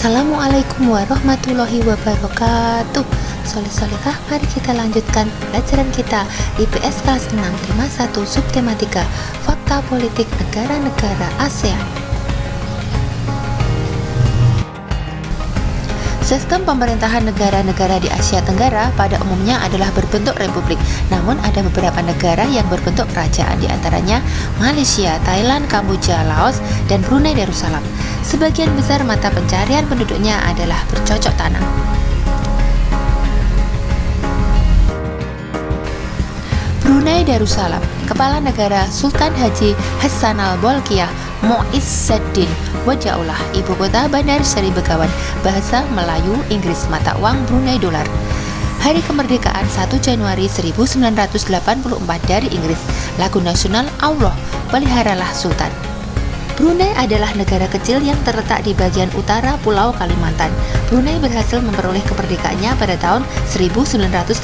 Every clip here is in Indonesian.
Assalamualaikum warahmatullahi wabarakatuh. Soleh-solehah, mari kita lanjutkan pelajaran kita IPS kelas 6 tema 1 subtematika Fakta Politik Negara-negara ASEAN. Sistem pemerintahan negara-negara di Asia Tenggara pada umumnya adalah berbentuk republik. Namun ada beberapa negara yang berbentuk kerajaan, di antaranya Malaysia, Thailand, Kamboja, Laos, dan Brunei Darussalam. Sebagian besar mata pencarian penduduknya adalah bercocok tanam. Brunei Darussalam, Kepala Negara Sultan Haji Hassanal Bolkiah Muizzuddin Wajahullah, Ibu kota Bandar Seri Begawan, Bahasa Melayu Inggris, mata uang Brunei Dolar. Hari kemerdekaan 1 Januari 1984 dari Inggris. Lagu nasional Allah, Peliharalah Sultan. Brunei adalah negara kecil yang terletak di bagian utara Pulau Kalimantan. Brunei berhasil memperoleh kemerdekaannya pada tahun 1984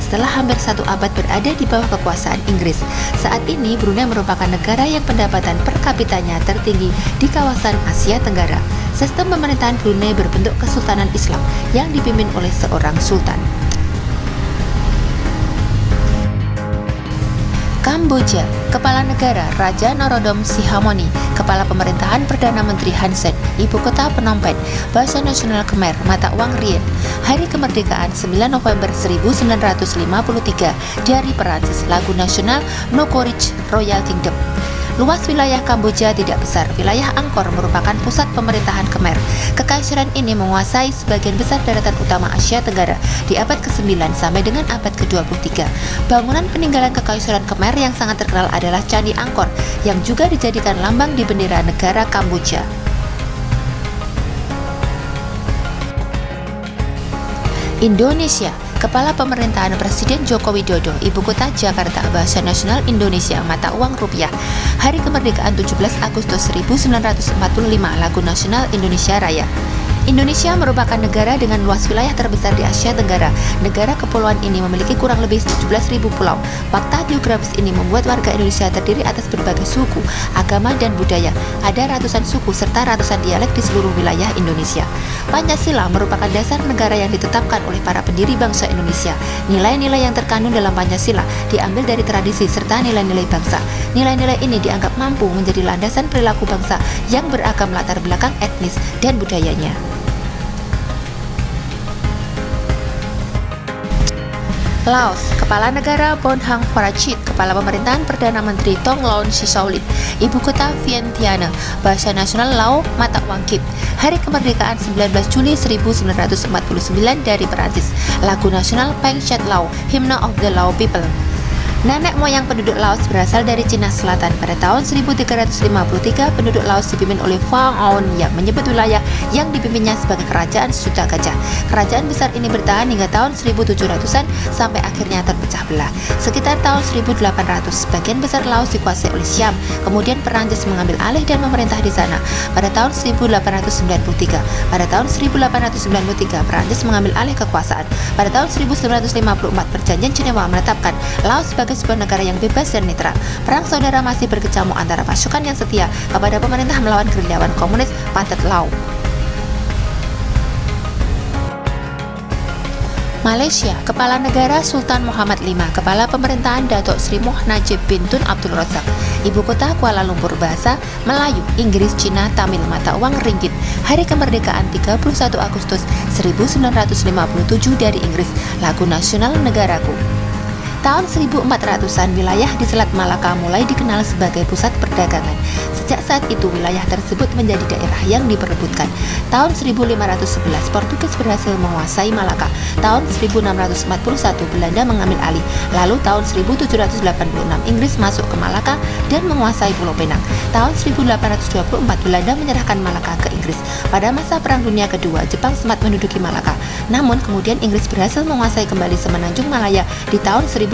setelah hampir satu abad berada di bawah kekuasaan Inggris. Saat ini Brunei merupakan negara yang pendapatan per kapitanya tertinggi di kawasan Asia Tenggara. Sistem pemerintahan Brunei berbentuk kesultanan Islam yang dipimpin oleh seorang sultan. Kamboja, Kepala Negara Raja Norodom Sihamoni, Kepala Pemerintahan Perdana Menteri Hun Sen, Ibu kota Phnom Penh, Bahasa Nasional Khmer, mata uang Rien. Hari kemerdekaan 9 November 1953 dari Perancis. Lagu nasional Nokorich Royal Kingdom. Luas wilayah Kamboja tidak besar. Wilayah Angkor merupakan pusat pemerintahan Khmer. Kekaisaran ini menguasai sebagian besar daratan utama Asia Tenggara di abad ke-9 sampai dengan abad ke-23. Bangunan peninggalan Kekaisaran Khmer yang sangat terkenal adalah Candi Angkor, yang juga dijadikan lambang di bendera negara Kamboja. Indonesia, Kepala Pemerintahan Presiden Joko Widodo, Ibu kota Jakarta, Bahasa Nasional Indonesia, mata uang rupiah. Hari kemerdekaan 17 Agustus 1945, lagu nasional Indonesia Raya. Indonesia merupakan negara dengan luas wilayah terbesar di Asia Tenggara. Negara kepulauan ini memiliki kurang lebih 17.000 pulau. Fakta geografis ini membuat warga Indonesia terdiri atas berbagai suku, agama, dan budaya. Ada ratusan suku serta ratusan dialek di seluruh wilayah Indonesia. Pancasila merupakan dasar negara yang ditetapkan oleh para pendiri bangsa Indonesia. Nilai-nilai yang terkandung dalam Pancasila diambil dari tradisi serta nilai-nilai bangsa. Nilai-nilai ini dianggap mampu menjadi landasan perilaku bangsa yang beragam latar belakang etnis dan budayanya. Laos, Kepala Negara Bonhang Farachit, Kepala Pemerintahan Perdana Menteri Thongloun Sisoulith, Ibu kota Vientiane, Bahasa Nasional Lao, mata uang Kip. Hari kemerdekaan 19 Juli 1949 dari Perancis. Lagu nasional Peng Chat Lao, Hymn of the Lao People. Nenek moyang penduduk Laos berasal dari Cina Selatan. Pada tahun 1353, penduduk Laos dipimpin oleh Phang Aon yang menyebut wilayah yang dipimpinnya sebagai kerajaan sejuta gajah. Kerajaan besar ini bertahan hingga tahun 1700-an sampai akhirnya terpecah belah. Sekitar tahun 1800, sebagian besar Laos dikuasai oleh Siam. Kemudian Perancis mengambil alih dan memerintah di sana. Pada tahun 1893, Perancis mengambil alih kekuasaan. Pada tahun 1954, Perjanjian Jenewa menetapkan Laos sebagai sebuah negara yang bebas dan netral. Perang saudara masih berkecamuk antara pasukan yang setia kepada pemerintah melawan gerilyawan komunis Pathet Lao. Malaysia, Kepala Negara Sultan Muhammad V, Kepala Pemerintahan Datuk Seri Moh Najib bin Tun Abdul Razak, Ibu kota Kuala Lumpur, Bahasa Melayu, Inggris, Cina, Tamil, mata uang ringgit. Hari kemerdekaan 31 Agustus 1957 dari Inggris. Lagu nasional Negaraku. Tahun 1400-an, wilayah di Selat Malaka mulai dikenal sebagai pusat perdagangan. Sejak saat itu, wilayah tersebut menjadi daerah yang diperebutkan. Tahun 1511, Portugis berhasil menguasai Malaka. Tahun 1641, Belanda mengambil alih. Lalu tahun 1786, Inggris masuk ke Malaka dan menguasai Pulau Penang. Tahun 1824, Belanda menyerahkan Malaka ke Inggris. Pada masa Perang Dunia Kedua, Jepang sempat menduduki Malaka. Namun, kemudian Inggris berhasil menguasai kembali Semenanjung Malaya di tahun 1945.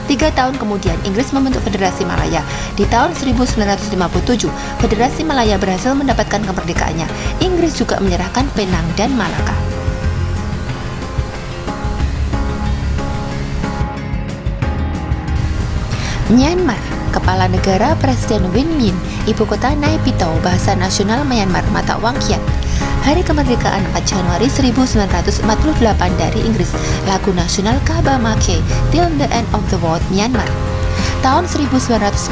3 tahun kemudian, Inggris membentuk Federasi Malaya. Di tahun 1957, Federasi Malaya berhasil mendapatkan kemerdekaannya. Inggris juga menyerahkan Penang dan Malaka. Myanmar, Kepala Negara Presiden Win Myint, Ibu Kota Naypyidaw, Bahasa Nasional Myanmar, Mata Uang Kyat. Hari Kemerdekaan 4 Januari 1948 dari Inggris, lagu nasional Kaba Make, Till the End of the World, Myanmar. Tahun 1948,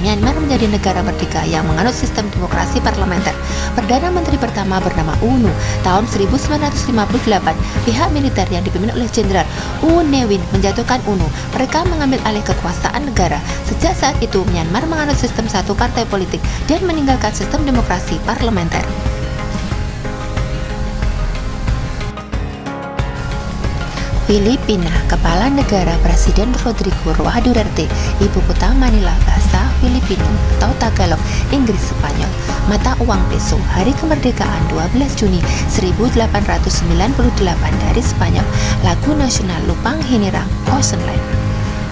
Myanmar menjadi negara merdeka yang menganut sistem demokrasi parlementer. Perdana Menteri pertama bernama UNU. Tahun 1958, pihak militer yang dipimpin oleh Jenderal U Ne Win menjatuhkan UNU. Mereka mengambil alih kekuasaan negara. Sejak saat itu, Myanmar menganut sistem satu partai politik dan meninggalkan sistem demokrasi parlementer. Filipina, Kepala Negara Presiden Rodrigo Roa Duterte, Ibu Kota Manila, Bahasa Filipino atau Tagalog, Inggris, Spanyol, Mata Uang Peso. Hari Kemerdekaan 12 Juni 1898 dari Spanyol, lagu nasional Lupang Hinirang, Ocean Line.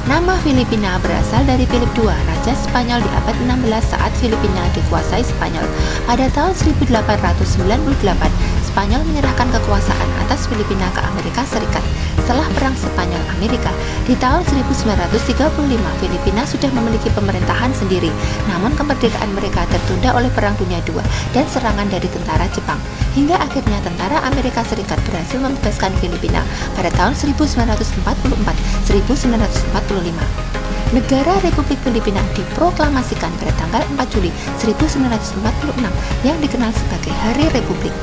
Nama Filipina berasal dari Philip II, Raja Spanyol di abad 16 saat Filipina dikuasai Spanyol. Pada tahun 1898, Spanyol menyerahkan kekuasaan atas Filipina ke Amerika Serikat. Setelah Perang Spanyol-Amerika, di tahun 1935 Filipina sudah memiliki pemerintahan sendiri. Namun kemerdekaan mereka tertunda oleh Perang Dunia II dan serangan dari tentara Jepang. Hingga akhirnya tentara Amerika Serikat berhasil membebaskan Filipina pada tahun 1944-1945. Negara Republik Filipina diproklamasikan pada tanggal 4 Juli 1946 yang dikenal sebagai Hari Republik.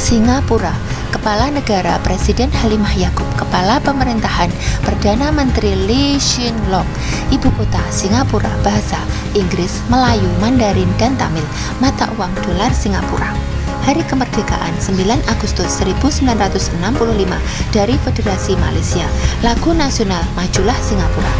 Singapura, Kepala Negara Presiden Halimah Yacob, Kepala Pemerintahan Perdana Menteri Lee Hsien Loong, Ibu Kota Singapura, Bahasa Inggris, Melayu, Mandarin, dan Tamil, Mata Uang Dolar Singapura. Hari Kemerdekaan 9 Agustus 1965 dari Federasi Malaysia, lagu nasional Majulah Singapura.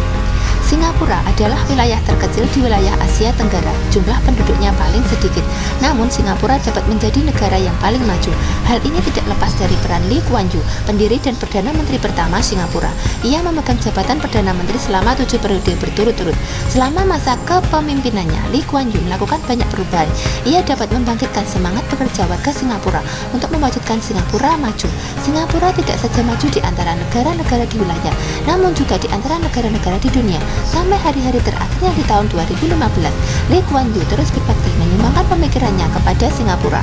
Singapura adalah wilayah terkecil di wilayah Asia Tenggara, jumlah penduduknya paling sedikit. Namun Singapura dapat menjadi negara yang paling maju. Hal ini tidak lepas dari peran Lee Kuan Yew, pendiri dan Perdana Menteri pertama Singapura. Ia memegang jabatan Perdana Menteri selama 7 periode berturut-turut. Selama masa kepemimpinannya, Lee Kuan Yew melakukan banyak perubahan. Ia dapat membangkitkan semangat pekerja warga Singapura untuk mewujudkan Singapura maju. Singapura tidak saja maju di antara negara-negara di wilayah, namun juga di antara negara-negara di dunia. Sampai hari-hari terakhirnya di tahun 2015, Lee Kuan Yew terus berbakti menyumbangkan pemikirannya kepada Singapura.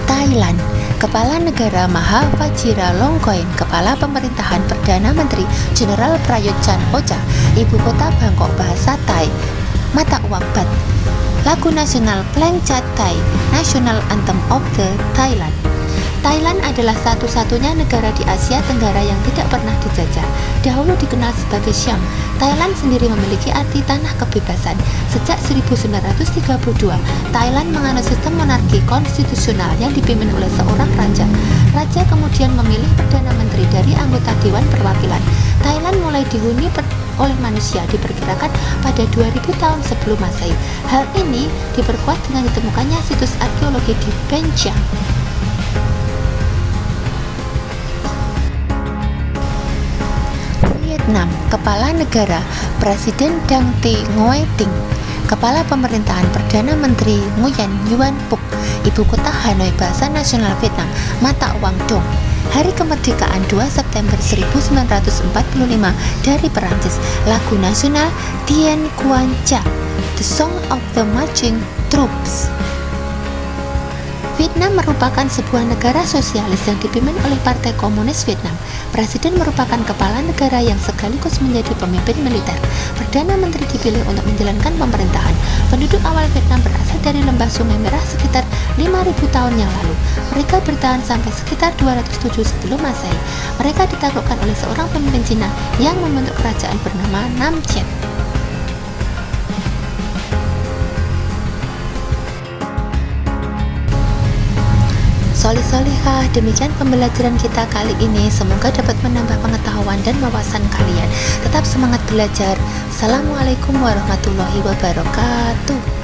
Thailand, Kepala Negara Maha Vajiralongkorn, Kepala Pemerintahan Perdana Menteri Jenderal Prayut Chan-o-cha, Ibu Kota Bangkok, Bahasa Thai, Mata Uang Baht. Lagu nasional Phleng Chat Thai, National Anthem of the Thailand. Thailand adalah satu-satunya negara di Asia Tenggara yang tidak pernah dijajah. Dahulu dikenal sebagai Siam, Thailand sendiri memiliki arti tanah kebebasan. Sejak 1932, Thailand menganut sistem monarki konstitusional yang dipimpin oleh seorang raja. Raja kemudian memilih Perdana Menteri dari anggota Dewan Perwakilan. Thailand mulai dihuni oleh manusia diperkirakan pada 2000 tahun sebelum Masehi. Hal ini diperkuat dengan ditemukannya situs arkeologi di Ben Chiang. Vietnam, Kepala Negara Presiden Dang Thi Ngoai Ting, Kepala Pemerintahan Perdana Menteri Nguyen Yuan Phuc, Ibu Kota Hanoi, Bahasa Nasional Vietnam, Mata Uang Dong. Hari Kemerdekaan 2 September 1945 dari Perancis, lagu nasional Dien Quan Cha, The Song of the Marching Troops. Vietnam merupakan sebuah negara sosialis yang dipimpin oleh Partai Komunis Vietnam. Presiden merupakan kepala negara yang sekaligus menjadi pemimpin militer. Perdana Menteri dipilih untuk menjalankan pemerintahan. Penduduk awal Vietnam berasal dari lembah Sungai Merah sekitar 5.000 tahun yang lalu. Mereka bertahan sampai sekitar 207 sebelum Masehi. Mereka ditaklukkan oleh seorang pemimpin Cina yang membentuk kerajaan bernama Nam Chien. Solih-solihah, demikian pembelajaran kita kali ini. Semoga dapat menambah pengetahuan dan wawasan kalian. Tetap semangat belajar. Assalamualaikum warahmatullahi wabarakatuh.